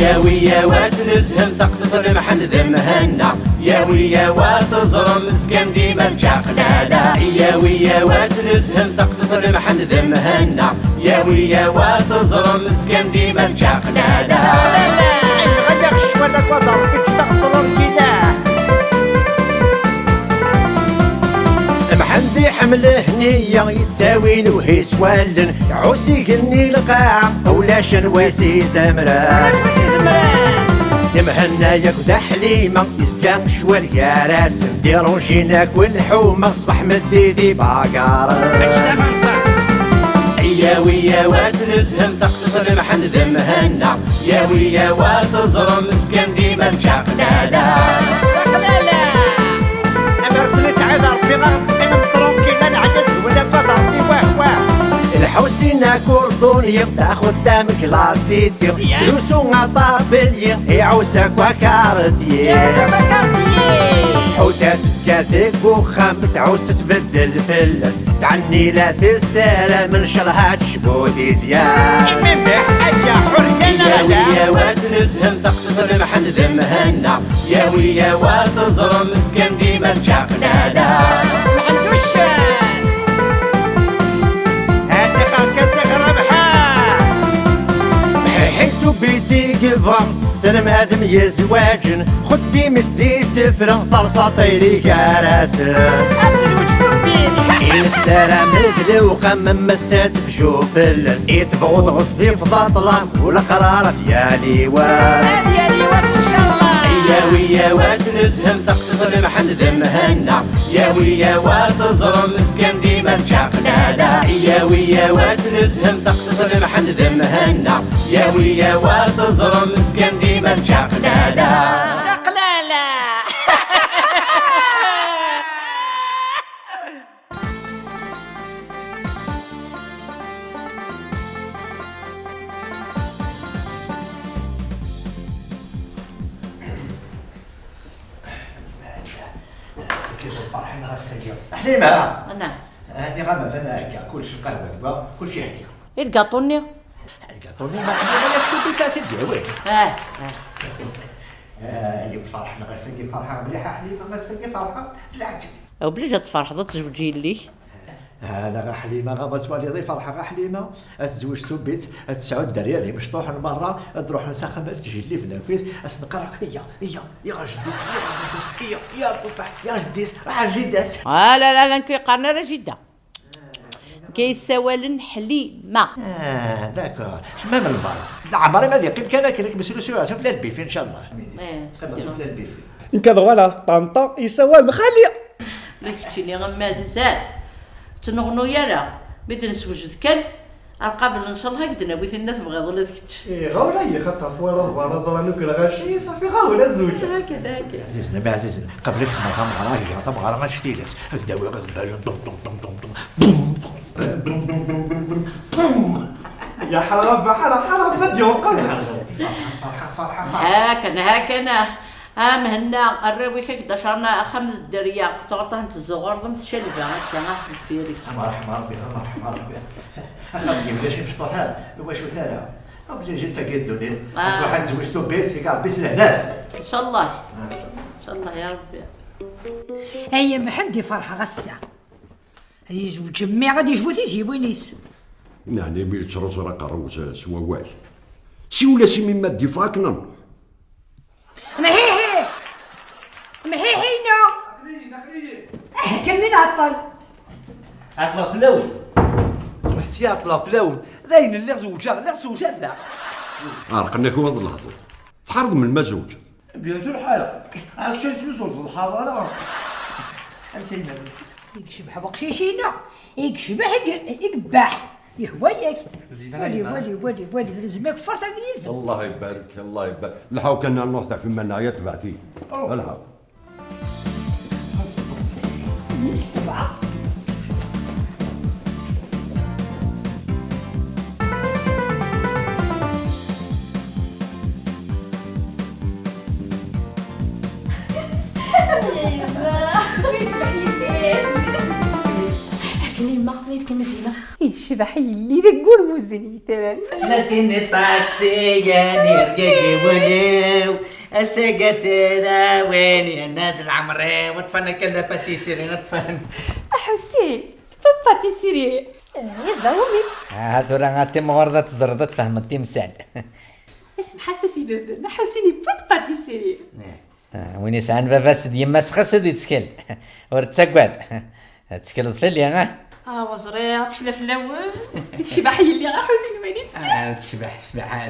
يا ويا واتنزهم تقصد المحن ذمهنا يا ويا وتزرم مسكن ديما تشاقلالا يا ويا واتنزهم تقصد المحن ذمهنا يا ويا وتزرم مسكن ديما تشاقلالا غير الشوالة وضر بتشتغل الكلاه محمدي حمله هنية يتاوين وهيس والن عوسي قني القاع ولا شنواسي زمران مهنا ياكل حليمة يسكن شوال يا راسم ديرو جيناك والحومة صبح مديدي باقار يا ويا واتنزهم تقصد المحن ذمهنا يا ويا وتزرم مسكن ديما تشاقلالا أمركني سعيد ربي غنتقيم مطرونكي لا نعجل ولا قدر ربي واه الحوسينا كوردونية تاخد دام كلاسيتي فلوسو طابلية يعوسك وكاردية حوتات سكاتك وخام تعوس تبدل فلس تعني لا تسالة من شرها تشبودي زياد يا حرية يا ويا واتنزهم تقصد المحن ذمهنا يا ويا وتزرم مسكن ديما تشاقلالا معندوش هاتي خالك تغربحا حيتو بيتي قفا السلم هذا يزواجن خدي مسدي سفرة طرصة طيري كراسن أتزوجتو بيني إن السلام ذلو قمم مسات في شوف اللز يتبغض غزي في ضطلة والقرار ديالي واس إن شاء الله يا ويا واتنزهم تقصد المحن ذمهنا يا ويا وتزرم مسكن ديما تشاقلالا يا ويا واتنزهم تقصد المحن ذمهنا يا ويا وتزرم مسكن ديما تشاقلالا فرحين غسالي حليمة نعم هاني غاما فانا هكا كلشي قهوة دابا كلشي هكا الكاطوني الكاطوني ما عندنا كتب تاع سيدي وين اللي فرحنا غسالي فرحة مليحة حليمة غسالي فرحة في العجب وبلي تفرحض تزوجي لي انا غا حليمه غا تولي ضي فرحه غا حليمه تزوجتو بيت تسعود دريالي مشطوح المره تروح نسخن تجي لي في الكويت اسنقرا يا جديس يا بوبا يا جديس راح جدات لا نكي قرنا راه جده كيسوالن حليمه داكور شمام الفاز العمري ما ذيقيم كان كلك مسلو سوى سوف لا البيفي ان شاء الله تقبل سوف لا البيفي إن كذا ولا طنطا يسوى خالية لا تشتيني غماززان تنغنو يالا بدا نسوجد كان قبل ان شاء الله هكذا نبغي الناس بغيض ولا ذكت غاولا هي خطر فوالا فوالا زرا نوكل غاشي صافي غاولا الزوج هكذا عزيزنا ما عزيزنا قبلك ما طم غراكي طم غرا ما شتيلس هكذا ويغد بالون يا حرام حرام بدي وقلها هاكنا مهنا الروي كدا شرنا خمس دريا تعطى انت الزغور ضمت شلبه هكا في الفيري مرحبا ربي اخذني بلاش مشطوحات واش وثالا بلي جيت قدوني واحد زوجتو بيت قال بيت الناس ان شاء الله يا ربي هيا محمدي فرحه غسه يجبو جميع غادي يجبو تيجيبو نيس يعني بيتشرز راه قروز سوا واش سي ولا سي مما دي فاكنا محيحينو كمين عطل عطله فلو سمحتي عطله فلو ذاين اللي زوجات لا عرقناك وهذا الهضر فحرض من المزوج بيان سور الحالة عاك شي زوج الحضارة يكشبح بقشيشينو يكشبح يقبح يهويك ولي لازمك فرصة ديز الله يبارك الحاو كنا نروح تاع في منايا تبعتي الحاو مزينة الشبح اللي ذا قول مزني ترى لاتيني طاكسي يعني رقيقي وليو الساقة ترى ويني الناد العمري وطفنا كلا باتيسيري نطفن حسين تبغى باتيسيري يا وميت هذا راه تم غرضة تزرد تفهم التمثال. اسم حساسي بابا ما حسيني بوت باتيسيري وين يسعن بابا سد يما سخسد يتسكل ورتسقعد تسكل طفل يا وزري تشلا في الاول الشبح اللي غا حسين مانيت شبح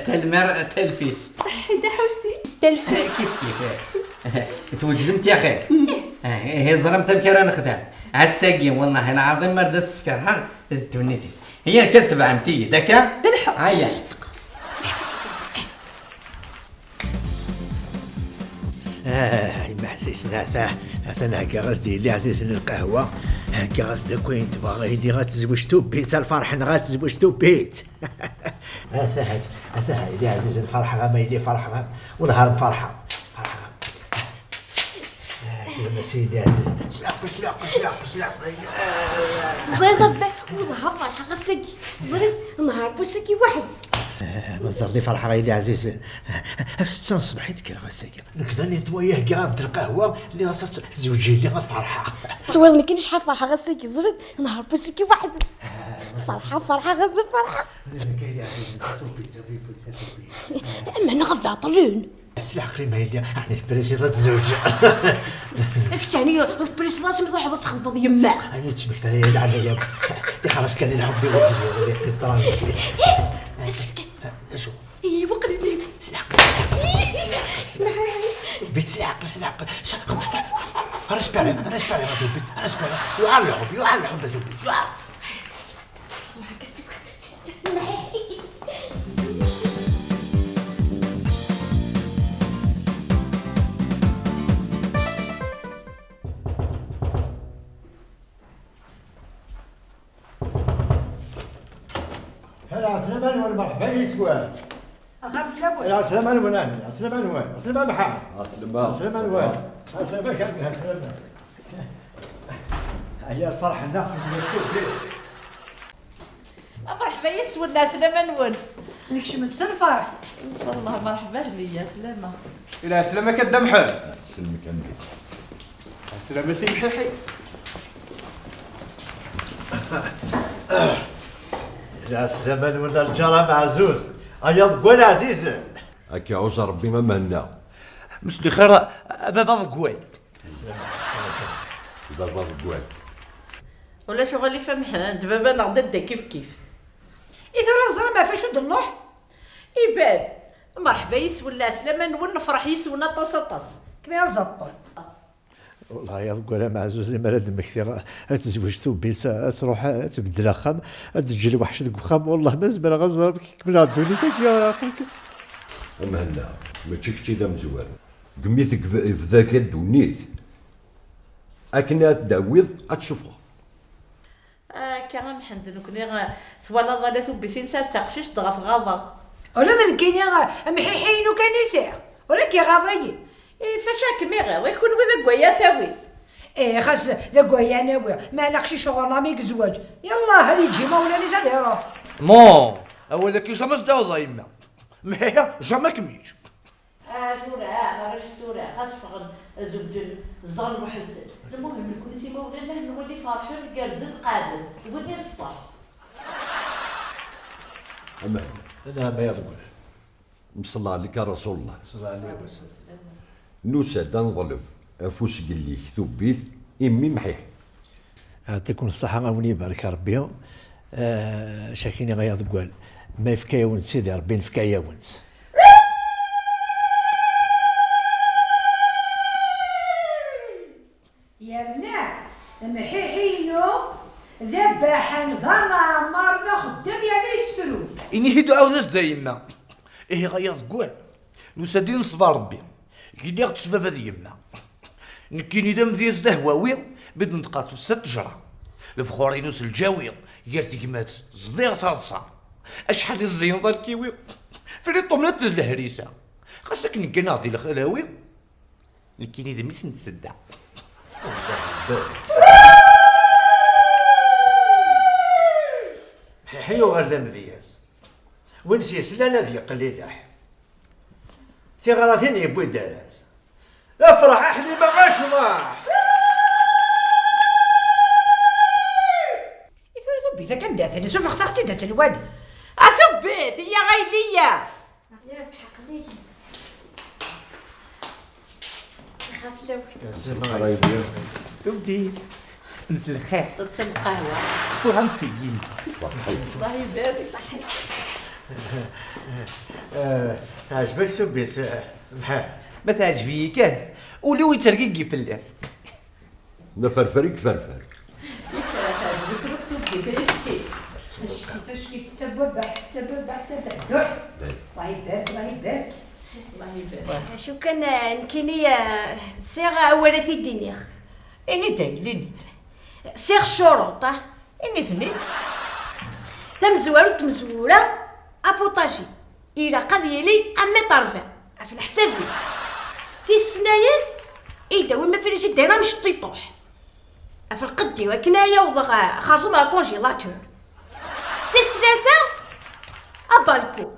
تلمر تلفيس صح دا حسين تلفي كيف توجدمت يا خير هي ظلمت بكرا نخدم عالساقي والله العظيم ما ردت السكر ها تونيتيس هي كتب عمتي دكا بالحق هيا ما حسيسنا هذا هكا غاسدي اللي عزيزنا القهوه هكا غاسدا كوين تبغى اللي غاتزوجتو بيت الفرح غاتزوجتو بيت هذا اللي عزيز الفرحه غا ما يلي فرحه ونهار بفرحه سلام سيدي عزيز سلاق زريد ضبي والله فرحة غسكي زريد نهار بوسكي واحد مصدر لي فرحه غير عزيز في 6 الصبح يذكر غساكي نكذا نتوياه كاع القهوه اللي غاص زوجي اللي غتفرحها تصوير كاين شحال فرحة غسكي زريد نهار بوسكي واحد فرحة غير فرحة كاين عزيز اما انا غفي عطلون سلاح قريمه اللي احنا في بريسيدات الزوج اش تعني البريسلاش من واحد تخلط يماك هاني تسمك تاني العليا دي خلاص كان الحب يوقف ولا دي الطران اسك شو اي وقت لي سلاح بيت سلاح رسباري يعلى حب هلا سليمان وين مرحبا يسوى أخاف الأول يا سليمان وين يا سليمان وين سليمان بحال سليمان وين سليمان كان سليمان هي الفرح الناقص مرحبا يسوى لا سلامة نون لك شمت الفرح ان شاء الله مرحبا لي يا سلامة الى سلامة كدام حال سلمك عندي سلامة سي محيحي يا سليمان ولا الجرى معزوز ايض قول عزيزه هكا عوز ربي ما مهنا مسلي خير بابا ضقوي بابا الكوال ولا شغل فمحان دابا انا غدا كيف إذا راه ما فاش النوح يبان مرحبا يسوى لا سلامة نون نفرح يسوى طاس كبير زبط والله يا قول معزوز ما راد مكثي تزوجتو بيت تروح تبدل خام تجري وحشتك بخام والله ما زبر غزربك كمل الدنيا يا اخي مهنا ما تشكتي دا مزوار قميتك بذاك الدونيت اكنا تداويض اتشوفها كان محمد نكوني ثوالا ضلات بفين ساعه تقشش ضغط غاضه ولا ذا كاين محيحين وكان يسير ولا كي غاضي فاش كميغا ويكون وذا كويا ثاوي خاص ذا كويا ناوي ما نقشي شغلنا ميك زواج يلا هذه تجي مولانا زاد يروح مو اولا كي جامس داوضا يما محيا جاما كميش تورا غير تورا خاص فغن زوج الزغل وحزن المهم نكون سي مولانا نولي فرحان كارزن قادم ودير الصح مهنا انا ما يضمن مصلى عليك رسول الله صلى الله عليه وسلم نوسا دا نظلم افوس قليك ثبيت امي محيح يعطيكم الصحة أوني بارك ربي شاكيني غياض قوال ما يفكايا ونس سيدي ربي نفكايا ونس يا بنات محيحينو ذباحا ضنا مرضى خدام يا نسفرو اني هيدو او ناس دايما ايه غياض قوال نسادين صفا ربي كي لي غتصفى فهاد يما نكيني دام دياز دهواوي بد نتقاط في 6 جرة الفخورينوس الجاوي يرتي كمات صديق صالصة اشحال الزين دار الكيوي في لي طومنات الهريسة خاصك نكي نعطي الخلاوي نكيني دام ميس نتسدع حيو غير ذا مذياز ونسي سلانا ذي قليلاح في غراثين يبوي داراز افرح احلي ما غشضاح يثور ثبي ذاك ندافع شوف اختي دات الوادي اثبت هي غيلية يا بحق لي تبدي مس الخير طبت القهوة وهمتيين الله يبارك صحيح. عجبك ثبيت محال ما تعجبي كان ولو يترققي في الناس نفرفرك فرفر تشكي تتبع تتدح الله يبارك الله يبارك الله يبارك. شو كان نكيني سيغ أولا في الدنيا اني دايلين سيغ شروطه اني ثنين تمزورة أبوطاجي إلى قضية لي أمي طرفة في الحساب لي في السناير إيدا وما في رجل دايرة مش طيطوح في القدي وكنايا وضغا خارجو مع كونجيلاتور في الثلاثة أبالكو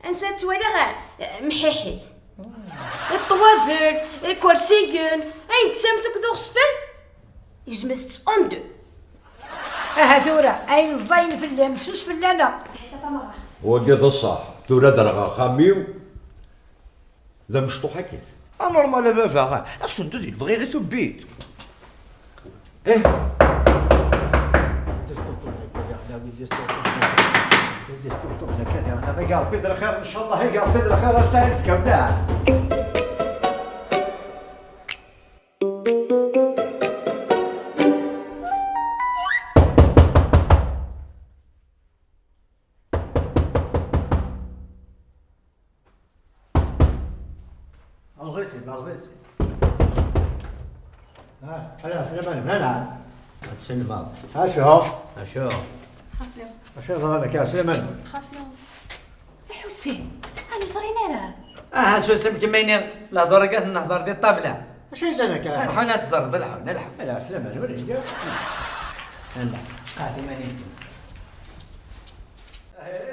أنسات ولا محيحي الطوافل الكورسيجن أين تسامتك ذو صفن يجمست أوندو ثورة اين الزين في المفسوس في اللنا وقد الصح تورا درغا خاميو ذا مشطوحة كيف نورمال بابا اصلا تدي البغي غير تبيت قال بدر خير ان شاء الله قال بدر خير رسالتك ولا رزيتي انا سليمان منع تسلم اشو شو ظهر لك يا سليمان حسين انا صرينا اه شو اسمك مينين لا درجات النهضر دي الطابله اش لنا كلام الحين تزرد الحين لا سليمان وريني لا قاعد ماني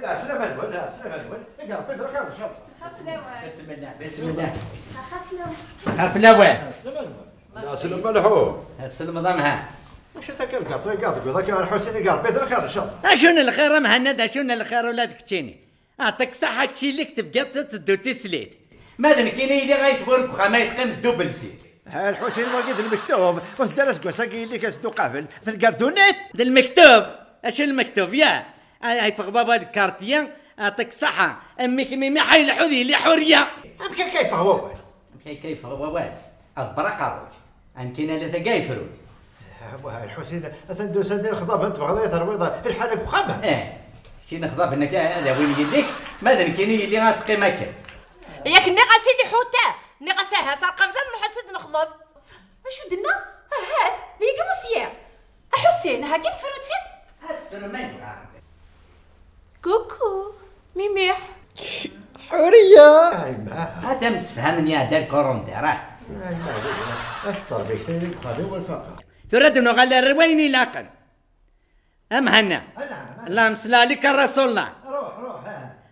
لا سليمان ولا اقرا بدر خير ان شاء الله بسم الله خاف خاف لا وين ناس الملحو تسلم ضمها واش هذاك القاطو يقاطق ذاك الحسين قال بدر خير ان شاء الله شنو الخير مهند شنو الخير ولادك تشيني اعطيك صحة شي اللي كتب قط تدو تسليت ماذا كاين اللي غايتبرك وخا ما يتقن الدوبل سيت الحسين ولقيت المكتوب والدرس قصاقي اللي كسدو قابل تلقى ثونيت ذا المكتوب اش المكتوب يا هاي فوق بابا الكارتيان اعطيك صحة امك ميمي حي الحذي اللي حرية امك كيف هو كيف هو واد البرق عروج ان كاين لا تقايفرون الحسين اثندو سندين خضاب انت بغضيه ترويضه الحالك وخامه شي نخضب انك هذا وين يديك ماذا كاين اللي غاتقي مكان ياك نغاسي اللي حوته نغاساها فرقه فلان من حتى نخضب شو درنا هاث ذيك موسيا حسين هاكي الفروتين هات فيلمين كوكو ميميح حوريه هات امس فهمني هذا الكورون راه اتصل بك ثاني قالوا والفقر ترد انه غال الرويني لاقن هنا اللهم صل عليك الرسول الله روح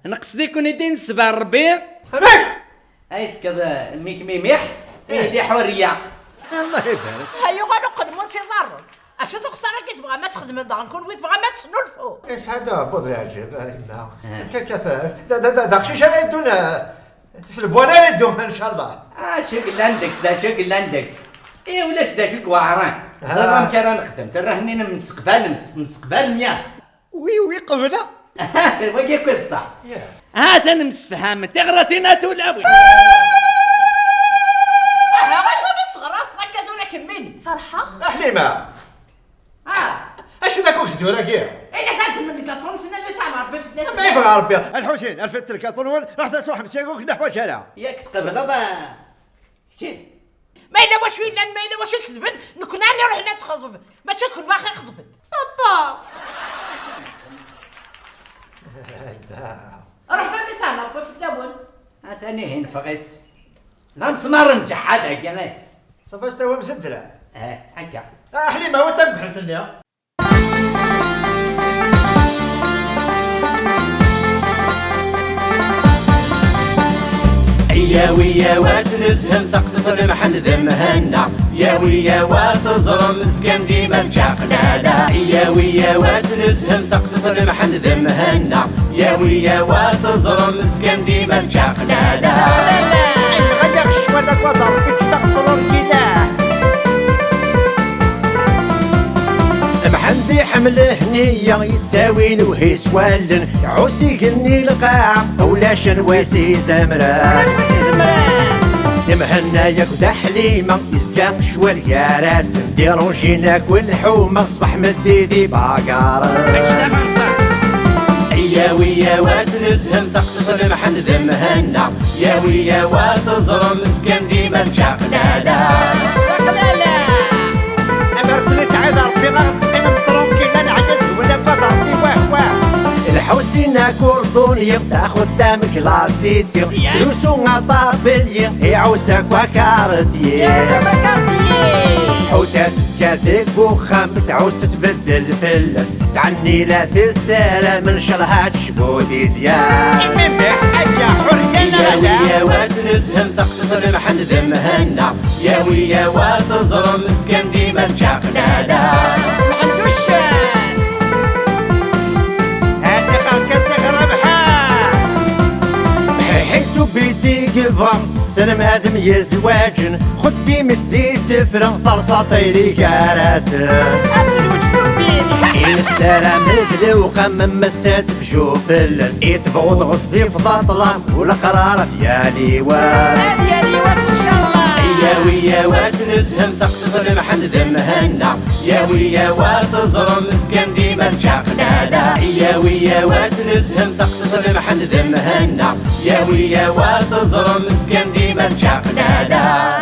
نقصدي كون يدين سبع الربيع هباك ايت كذا الميك ميميح اللي حوريه الله يبارك هيو غنقدمو سي ضر اشو تخسر كي تبغى ما تخدم دار نكون ويت بغى ما تسنلفو ايش هذا بودري عجيب داكشي انا يدون تسلبوا انا يدون ان شاء الله شق لاندكس لا شق لاندكس ايه ولاش دا شق واعران زرام كان نخدم ترهنينا من سقبال مياه وي قبله وكيف كنت صح هذا نمسفهم تغرتنا تولاوي واش بالصغراف ركزوا لك مني فرحه حليمه اش ذاك واش دير راكيه انا سالت من الكاطون سنه اللي سامع ربي في الناس ما يبغى ربي الحسين الفت الكاطون رحت تروح مسيقوك نحو شارع ياك تقبل هذا شين ما الا واش وين ما الا واش يكذبن نكون انا نروح نتخضب ما تكون باخي يخضبن بابا رحت اللي سامع ربي في الاول ثاني هين فقيت لا مسمار نجح هذا كمان صافي استوى مسدره هكا حليمه وين تنبحث لنا يا ويا واتنزهم تقصد المحن ذمهنا يا ويا وتزرم مسكن ديما تشاقلالا يا ويا واتنزهم تقصد المحن ذمهنا يا ويا وتزرم مسكن ديما تشاقلالا غير شوالك وضربك تغطر الكلاه محمدي حمله هنية يتاوين وهيس والن عوسي قني القاع ولاش نواسي زمرا مهنا ياكد حليمة يسكا شوال يا راس نديرو جيناك والحومة صبح مديدي باقار يا ويا واتنزهم تقصد المحن ذمهنا يا ويا وتزرم مسكن ديما تشاقلالا أمركني سعيد ربي ما غتقيم متروكين أنا عجبت ولا قد ربي واه الحوسينا كوردونية تاخد دام كلاسيتي فلوسو طابلية يعوسك وكاردية حوتات سكاتك وخام تعوس تفدل فلس تعني لا تسالة من شلها تشبودي زياد يا حرية يا ويا واتنزهم تقصد المحن ذمهنا يا ويا وتزرم مسكن ديما تشاقلالا معندوش حيتو بيتي قفا السلام هذا ميزواجن خدي مسدي سفرة طرصة طيري كراسن تزوجتو بيني السلام الذلوقة من مسات في شوف اللز يتبغض غصي في ضطلة والقرار ديالي واس ديالي واس ان شاء الله يا ويا واتنزهم تقصد المحن ذمهنا يا ويا وتزرم مسكن ديما تشاقلالا يا ويا واتنزهم تقصد المحن ذمهنا يا ويا وتزرم مسكن ديما تشاقلالا